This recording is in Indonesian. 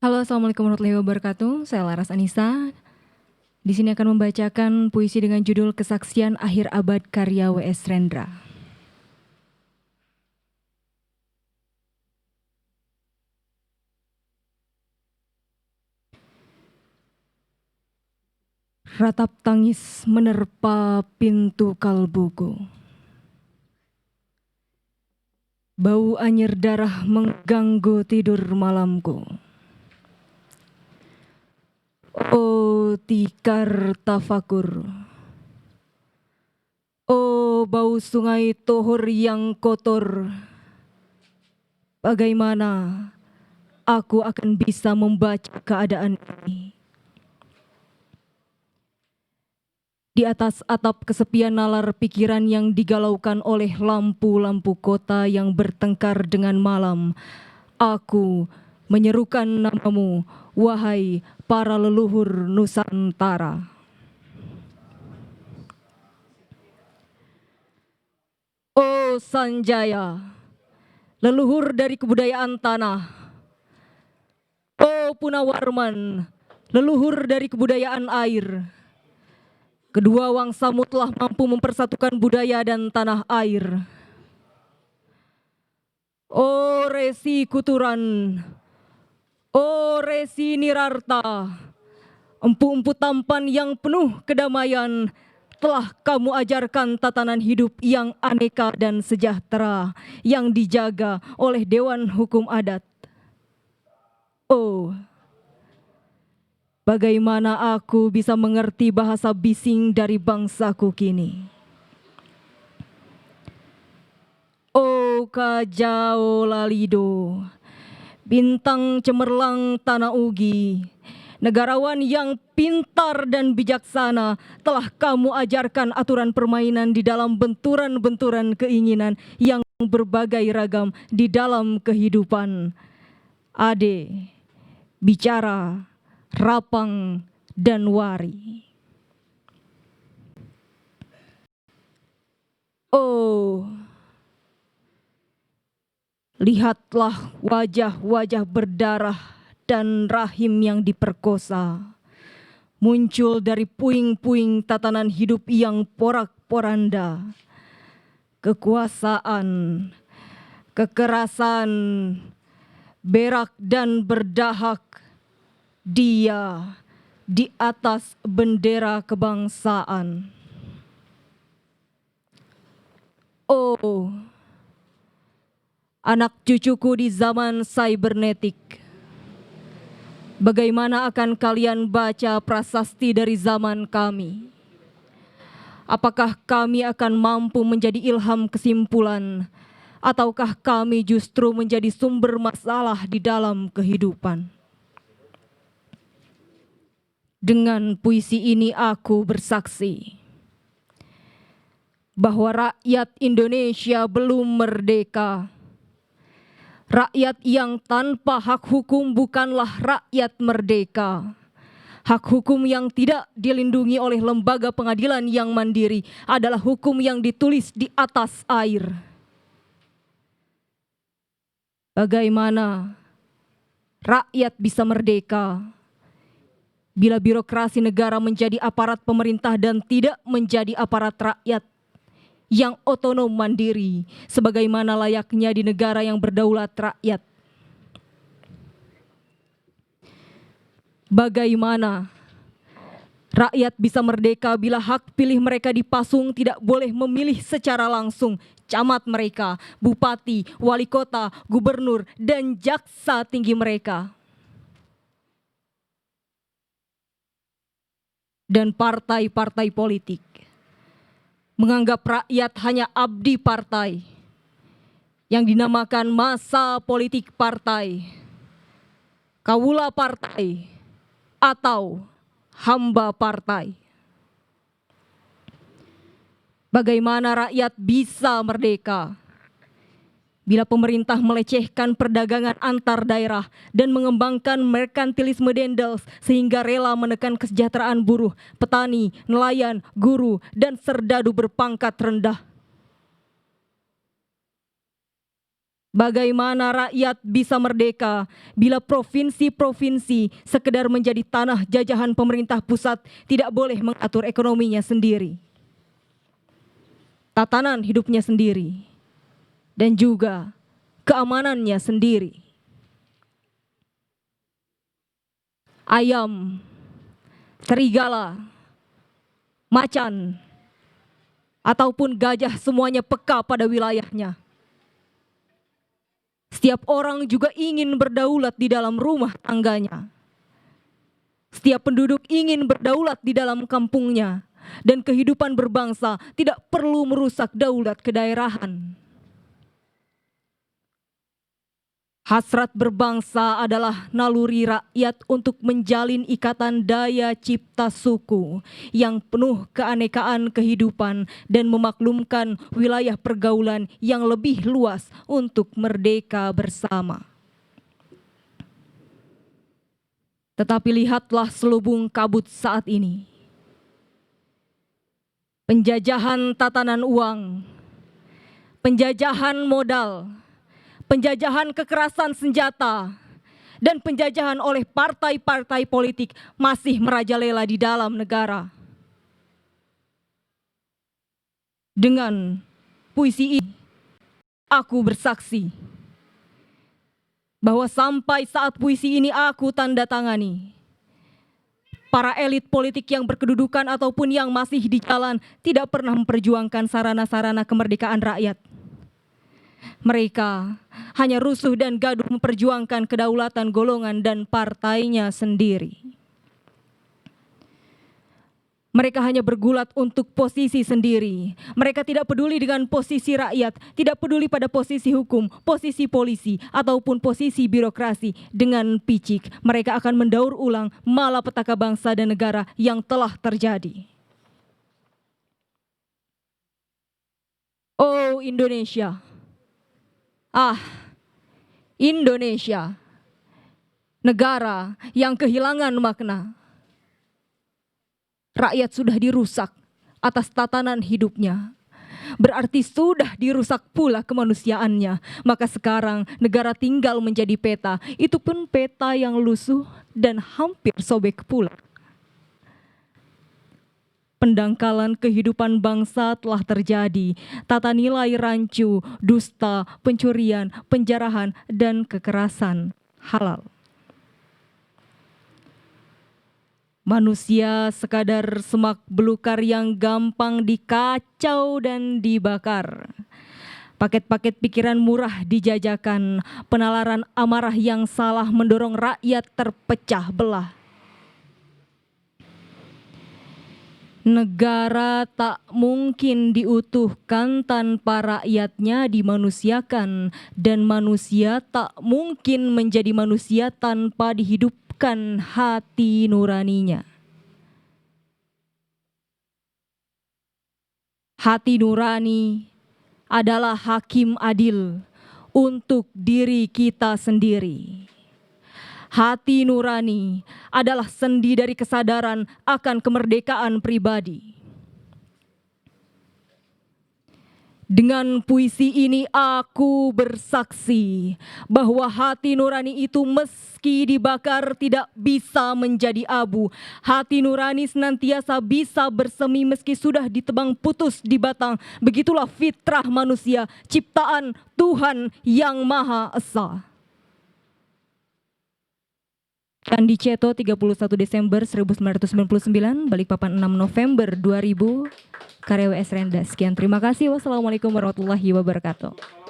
Halo, assalamualaikum warahmatullahi wabarakatuh. Saya Laras Anissa. Di sini akan membacakan puisi dengan judul Kesaksian Akhir Abad karya W.S. Rendra. Ratap tangis menerpa pintu kalbuku. Bau anyir darah mengganggu tidur malamku. Oh tikar tafakur. Oh bau sungai Tohor yang kotor. Bagaimana aku akan bisa membaca keadaan ini? Di atas atap kesepian nalar pikiran yang digalaukan oleh lampu-lampu kota yang bertengkar dengan malam, aku menyerukan namamu, wahai para leluhur Nusantara. Oh Sanjaya, leluhur dari kebudayaan tanah. Oh Punawarman, leluhur dari kebudayaan air. Kedua wangsamu telah mampu mempersatukan budaya dan tanah air. Oh Resi Kuturan, oh Resi Nirarta, empu-empu tampan yang penuh kedamaian, telah kamu ajarkan tatanan hidup yang aneka dan sejahtera yang dijaga oleh Dewan Hukum Adat. Oh, bagaimana aku bisa mengerti bahasa bising dari bangsaku kini? Oh Kajao Lalido, bintang cemerlang tanah ugi, negarawan yang pintar dan bijaksana, telah kamu ajarkan aturan permainan di dalam benturan-benturan keinginan yang berbagai ragam di dalam kehidupan. Ade, bicara, rapang, dan wari. Oh, lihatlah wajah-wajah berdarah dan rahim yang diperkosa, muncul dari puing-puing tatanan hidup yang porak-poranda. Kekuasaan, kekerasan, berak dan berdahak, dia di atas bendera kebangsaan. Oh, anak cucuku di zaman cybernetik, bagaimana akan kalian baca prasasti dari zaman kami? Apakah kami akan mampu menjadi ilham kesimpulan, ataukah kami justru menjadi sumber masalah di dalam kehidupan? Dengan puisi ini aku bersaksi bahwa rakyat Indonesia belum merdeka. Rakyat yang tanpa hak hukum bukanlah rakyat merdeka. Hak hukum yang tidak dilindungi oleh lembaga pengadilan yang mandiri adalah hukum yang ditulis di atas air. Bagaimana rakyat bisa merdeka bila birokrasi negara menjadi aparat pemerintah dan tidak menjadi aparat rakyat yang otonom mandiri sebagaimana layaknya di negara yang berdaulat rakyat? Bagaimana rakyat bisa merdeka bila hak pilih mereka dipasung tidak boleh memilih secara langsung camat mereka, bupati, wali kota, gubernur, dan jaksa tinggi mereka? Dan partai-partai politik menganggap rakyat hanya abdi partai yang dinamakan massa politik partai, kawula partai, atau hamba partai. Bagaimana rakyat bisa merdeka bila pemerintah melecehkan perdagangan antar daerah dan mengembangkan merkantilisme dendels sehingga rela menekan kesejahteraan buruh, petani, nelayan, guru, dan serdadu berpangkat rendah? Bagaimana rakyat bisa merdeka bila provinsi-provinsi sekedar menjadi tanah jajahan pemerintah pusat, tidak boleh mengatur ekonominya sendiri, tatanan hidupnya sendiri, dan juga keamanannya sendiri. Ayam, serigala, macan, ataupun gajah semuanya peka pada wilayahnya. Setiap orang juga ingin berdaulat di dalam rumah tangganya. Setiap penduduk ingin berdaulat di dalam kampungnya. Dan kehidupan berbangsa tidak perlu merusak daulat kedaerahan. Hasrat berbangsa adalah naluri rakyat untuk menjalin ikatan daya cipta suku yang penuh keanekaan kehidupan dan memaklumkan wilayah pergaulan yang lebih luas untuk merdeka bersama. Tetapi lihatlah selubung kabut saat ini. Penjajahan tatanan uang, penjajahan modal, penjajahan kekerasan senjata, dan penjajahan oleh partai-partai politik masih merajalela di dalam negara. Dengan puisi ini, aku bersaksi bahwa sampai saat puisi ini aku tanda tangani, para elit politik yang berkedudukan ataupun yang masih di jalan tidak pernah memperjuangkan sarana-sarana kemerdekaan rakyat. Mereka hanya rusuh dan gaduh memperjuangkan kedaulatan golongan dan partainya sendiri. Mereka hanya bergulat untuk posisi sendiri. Mereka tidak peduli dengan posisi rakyat, tidak peduli pada posisi hukum, posisi polisi, ataupun posisi birokrasi. Dengan picik, mereka akan mendaur ulang malapetaka bangsa dan negara yang telah terjadi. Oh Indonesia. Indonesia, negara yang kehilangan makna. Rakyat sudah dirusak atas tatanan hidupnya. Berarti sudah dirusak pula kemanusiaannya. Maka sekarang negara tinggal menjadi peta. Itu pun peta yang lusuh dan hampir sobek pula. Pendangkalan kehidupan bangsa telah terjadi. Tata nilai rancu, dusta, pencurian, penjarahan, dan kekerasan halal. Manusia sekadar semak belukar yang gampang dikacau dan dibakar. Paket-paket pikiran murah dijajakan, penalaran amarah yang salah mendorong rakyat terpecah belah. Negara tak mungkin diutuhkan tanpa rakyatnya dimanusiakan, dan manusia tak mungkin menjadi manusia tanpa dihidupkan hati nuraninya. Hati nurani adalah hakim adil untuk diri kita sendiri. Hati nurani adalah sendi dari kesadaran akan kemerdekaan pribadi. Dengan puisi ini aku bersaksi bahwa hati nurani itu meski dibakar tidak bisa menjadi abu. Hati nurani senantiasa bisa bersemi meski sudah ditebang putus di batang. Begitulah fitrah manusia, ciptaan Tuhan yang Maha Esa. Candi Ceto 31 Desember 1999, Balikpapan 6 November 2000, karya W.S. Renda. Sekian, terima kasih. Wassalamualaikum warahmatullahi wabarakatuh.